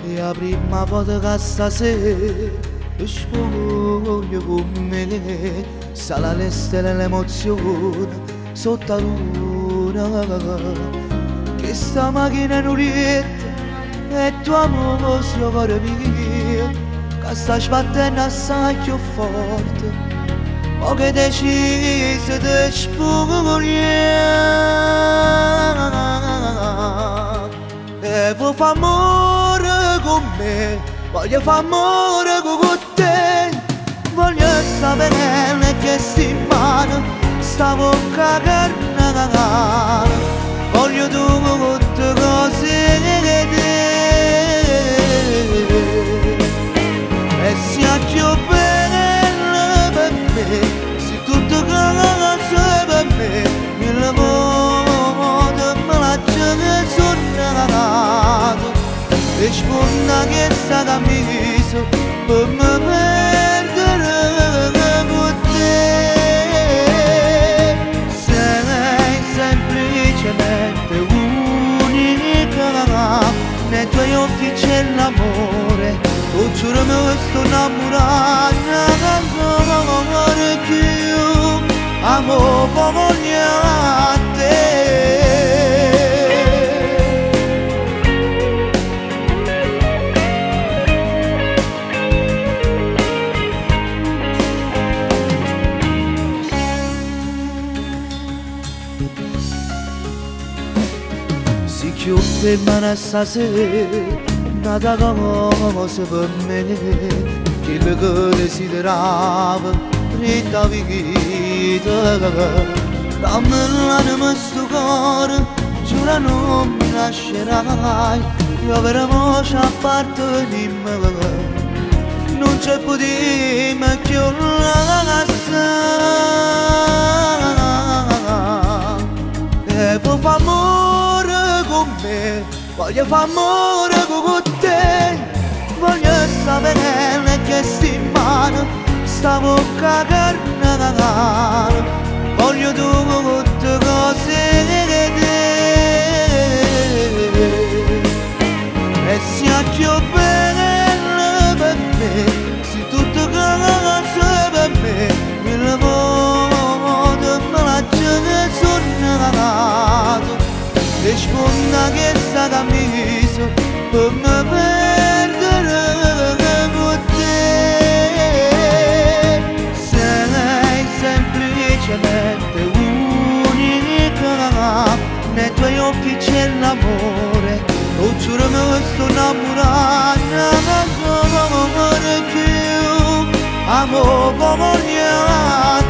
E la prima volta che stasera spoglio con me, sale le stelle l'emozione sotto la luna. Che sta macchina non riette e tuo amore sul cuore mio, che sta sbattendo assai più forte, o che decise di spogliare. E vuoi fare amore con me, voglio fare amore con te, voglio sapere che sti in mano sta bocca carnale, voglio tutte cose che te, e sia più bella per me, se tutte cose per me, mille volte me la che sono nato, e sponda che sta cammiso per me perdere con te. Sei semplicemente unica, nei tuoi occhi c'è l'amore, oh giuro mi sto innamorando, che io amo come a te. Si chiude mano stasera, nata cosa per me, quello che desideravo, rita vita. Dammi l'anima sto cuore, giura non mi lascerai, io per voce appartenimmo, non c'è potere che io la e vuoi fare amore con me, voglio fare amore con te, voglio sapere che sti in mano sta bocca carnale, voglio tutte cose che te, e sia più bella per me, se tutte cose per me, mille volte me la che sono nato, e sponda che sta cammiso per me perdere con te. Sei semplicemente unica, nei tuoi occhi c'è l'amore, oh giuro mi sto innamorando, che io amo come a